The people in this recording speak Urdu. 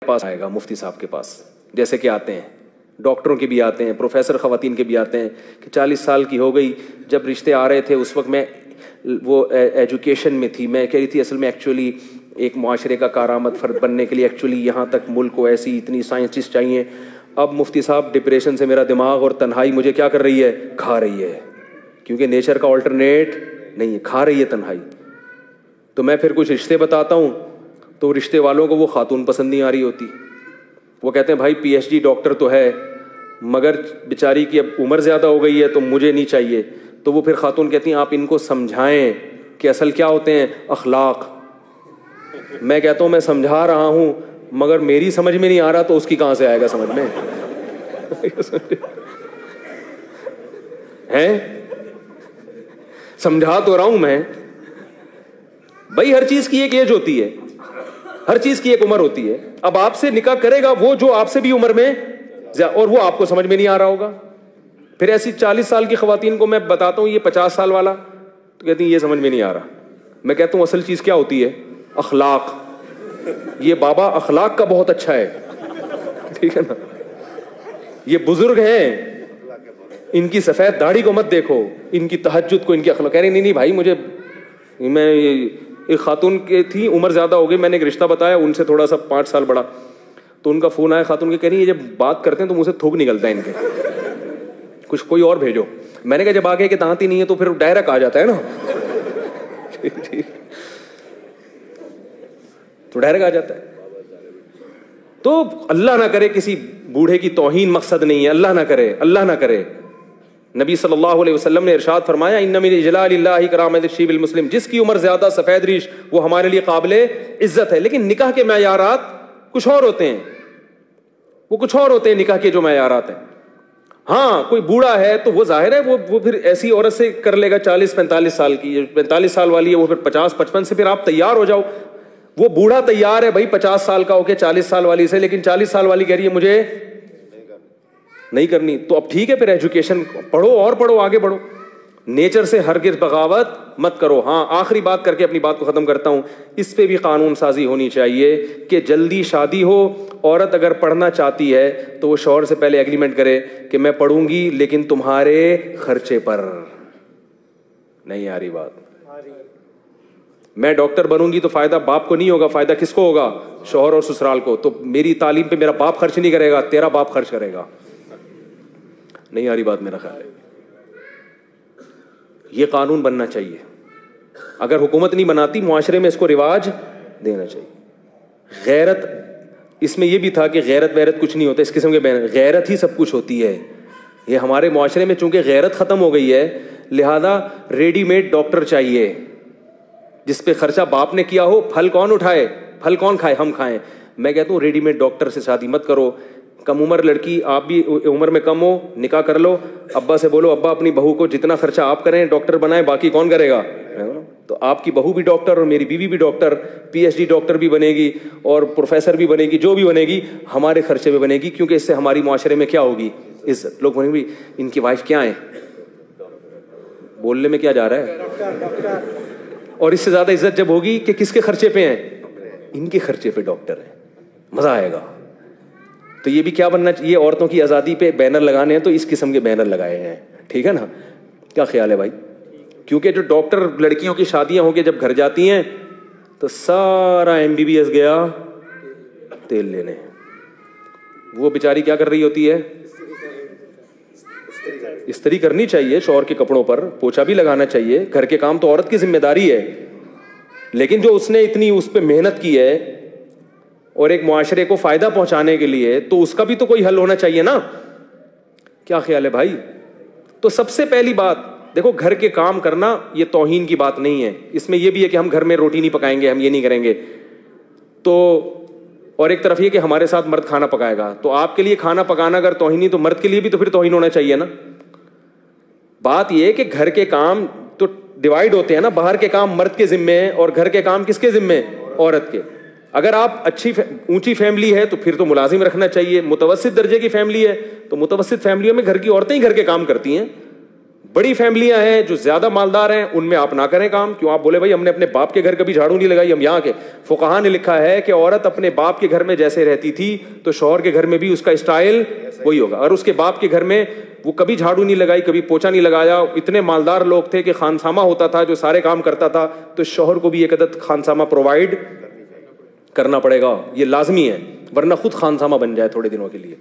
پاس آئے گا, مفتی صاحب کے پاس, جیسے کہ آتے ہیں ڈاکٹروں کے بھی آتے ہیں, پروفیسر خواتین کے بھی آتے ہیں کہ 40 سال کی ہو گئی, جب رشتے آ رہے تھے اس وقت میں وہ ایجوکیشن میں تھی, میں کہہ رہی تھی اصل میں ایکچولی ایک معاشرے کا کارآمد فرد بننے کے لیے ایکچولی یہاں تک ملک کو ایسی اتنی سائنسسٹ چاہیے. اب مفتی صاحب ڈپریشن سے میرا دماغ اور تنہائی مجھے کیا کر رہی ہے, کھا رہی ہے, کیونکہ نیچر کا آلٹرنیٹ نہیں ہے, کھا رہی ہے تنہائی. تو میں پھر کچھ رشتے بتاتا ہوں تو رشتے والوں کو وہ خاتون پسند نہیں آ رہی ہوتی, وہ کہتے ہیں بھائی پی ایچ ڈی ڈاکٹر تو ہے مگر بیچاری کی اب عمر زیادہ ہو گئی ہے تو مجھے نہیں چاہیے. تو وہ پھر خاتون کہتی ہیں آپ ان کو سمجھائیں کہ اصل کیا ہوتے ہیں اخلاق. میں کہتا ہوں میں سمجھا رہا ہوں مگر میری سمجھ میں نہیں آ رہا تو اس کی کہاں سے آئے گا سمجھ میں ہیں؟ سمجھا تو رہا ہوں میں بھائی, ہر چیز کی ایک ایج ہوتی ہے, ہر چیز کی ایک عمر ہوتی ہے. اب آپ سے نکاح کرے گا وہ جو آپ سے بھی عمر میں, اور وہ آپ کو سمجھ میں نہیں آ رہا ہوگا. پھر ایسی 40 سال کی خواتین کو میں بتاتا ہوں یہ 50 سال والا, تو کہتی ہیں یہ سمجھ میں نہیں آ رہا. میں کہتا ہوں اصل چیز کیا ہوتی ہے اخلاق. یہ بابا اخلاق کا بہت اچھا ہے, ٹھیک ہے نا, یہ بزرگ ہیں, ان کی سفید داڑھی کو مت دیکھو, ان کی تہجد کو, ان کی اخلاق. کہہ رہی نہیں بھائی مجھے, میں ایک خاتون کی تھی عمر زیادہ ہو گئی, میں نے ایک رشتہ بتایا ان سے تھوڑا سا 5 سال بڑا, تو ان کا فون آیا خاتون کے, کہہ رہی ہے جب بات کرتے ہیں تو منہ سے تھوک نکلتا ہے ان کے, کچھ کوئی اور بھیجو. میں نے کہا جب آگے کے دانت ہی نہیں ہے تو پھر ڈائریکٹ آ جاتا ہے نا تو ڈائریکٹ آ جاتا ہے. تو اللہ نہ کرے کسی بوڑھے کی توہین مقصد نہیں ہے, اللہ نہ کرے, اللہ نہ کرے. نبی صلی اللہ علیہ وسلم نے ارشاد فرمایا ان من اجلال اللہ کرامت الشیب المسلم, جس کی عمر زیادہ سفید ریش وہ ہمارے لیے قابل عزت ہے. لیکن نکاح کے معیارات کچھ اور ہوتے ہیں, وہ کچھ اور ہوتے ہیں نکاح کے جو معیارات ہیں. ہاں کوئی بوڑھا ہے تو وہ ظاہر ہے وہ پھر ایسی عورت سے کر لے گا 40-45 سال کی, 45 سال والی ہے وہ پھر 50-55 سے پھر آپ تیار ہو جاؤ. وہ بوڑھا تیار ہے بھائی 50 سال کا ہو کے 40 سال والی سے, لیکن 40 سال والی کہہ رہی ہے مجھے نہیں کرنی. تو اب ٹھیک ہے پھر ایجوکیشن پڑھو اور پڑھو, آگے بڑھو, نیچر سے ہرگز بغاوت مت کرو. ہاں آخری بات کر کے اپنی بات کو ختم کرتا ہوں, اس پہ بھی قانون سازی ہونی چاہیے کہ جلدی شادی ہو. عورت اگر پڑھنا چاہتی ہے تو وہ شوہر سے پہلے ایگریمنٹ کرے کہ میں پڑھوں گی لیکن تمہارے خرچے پر. نہیں آ رہی بات؟ میں ڈاکٹر بنوں گی تو فائدہ باپ کو نہیں ہوگا, فائدہ کس کو ہوگا, شوہر اور سسرال کو. تو میری تعلیم پہ میرا باپ خرچ نہیں کرے گا, تیرا باپ خرچ کرے گا. نہیں آ رہی بات میرا خیال ہے. یہ قانون بننا چاہیے. اگر حکومت نہیں بناتی معاشرے میں اس کو رواج دینا چاہیے. غیرت, اس میں یہ بھی تھا کہ غیرت ویرت کچھ نہیں ہوتا, اس قسم کے غیرت ہی سب کچھ ہوتی ہے. یہ ہمارے معاشرے میں چونکہ غیرت ختم ہو گئی ہے لہذا ریڈی میڈ ڈاکٹر چاہیے جس پہ خرچہ باپ نے کیا ہو, پھل کون اٹھائے, پھل کون کھائے, ہم کھائیں. میں کہتا ہوں ریڈی میڈ ڈاکٹر سے شادی مت کرو. کم عمر لڑکی, آپ بھی عمر میں کم ہو, نکاح کر لو, ابا سے بولو ابا اپنی بہو کو جتنا خرچہ آپ کریں ڈاکٹر بنائیں, باقی کون کرے گا. تو آپ کی بہو بھی ڈاکٹر اور میری بیوی بھی doctor, P H D doctor بھی بنے گی اور پروفیسر بھی بنے گی, جو بھی بنے گی ہمارے خرچے میں بنے گی, کیونکہ اس سے ہماری معاشرے میں کیا ہوگی, عزت. لوگ بولیں گے ان کی وائف کیا ہے, بولنے میں کیا جا رہا ہے. اور اس سے زیادہ عزت جب ہوگی کہ کس کے خرچے پہ ہیں, ان کے خرچے پہ ڈاکٹر ہیں, مزہ آئے گا. تو یہ بھی کیا بننا چاہیے, عورتوں کی آزادی پہ بینر لگانے ہیں تو اس قسم کے بینر لگائے ہیں, ٹھیک ہے نا. کیا خیال ہے بھائی؟ کیونکہ جو ڈاکٹر لڑکیوں کی شادیاں ہو کے جب گھر جاتی ہیں تو سارا MBBS گیا تیل لینے, وہ بیچاری کیا کر رہی ہوتی ہے, استری کرنی چاہیے شوہر کے کپڑوں پر, پوچھا بھی لگانا چاہیے, گھر کے کام تو عورت کی ذمہ داری ہے. لیکن جو اس نے اتنی اس پہ محنت کی ہے اور ایک معاشرے کو فائدہ پہنچانے کے لیے, تو اس کا بھی تو کوئی حل ہونا چاہیے نا. کیا خیال ہے بھائی؟ تو سب سے پہلی بات دیکھو, گھر کے کام کرنا یہ توہین کی بات نہیں ہے, اس میں یہ بھی ہے کہ ہم گھر میں روٹی نہیں پکائیں گے, ہم یہ نہیں کریں گے. تو اور ایک طرف یہ کہ ہمارے ساتھ مرد کھانا پکائے گا, تو آپ کے لیے کھانا پکانا اگر توہینی تو مرد کے لیے بھی تو پھر توہین ہونا چاہیے نا. بات یہ ہے کہ گھر کے کام تو ڈیوائیڈ ہوتے ہیں نا, باہر کے کام مرد کے ذمے ہیں اور گھر کے کام کس کے ذمے, عورت کے. اگر آپ اچھی اونچی فیملی ہے تو پھر تو ملازم رکھنا چاہیے, متوسط درجے کی فیملی ہے تو متوسط فیملیوں میں گھر کی عورتیں ہی گھر کے کام کرتی ہیں, بڑی فیملیاں ہیں جو زیادہ مالدار ہیں, ان میں آپ نہ کریں کام. کیوں؟ آپ بولے بھائی ہم نے اپنے باپ کے گھر کبھی جھاڑو نہیں لگائی. ہم یہاں کے فقہاء نے لکھا ہے کہ عورت اپنے باپ کے گھر میں جیسے رہتی تھی تو شوہر کے گھر میں بھی اس کا اسٹائل وہی ہوگا. اور اس کے باپ کے گھر میں وہ کبھی جھاڑو نہیں لگائی, کبھی پوچھا نہیں لگایا, اتنے مالدار لوگ تھے کہ خانسامہ ہوتا تھا جو سارے کام کرتا تھا, تو شوہر کو بھی ایک عدد خانسامہ پرووائڈ کرنا پڑے گا, یہ لازمی ہے, ورنہ خود خانسامہ بن جائے تھوڑے دنوں کے لیے.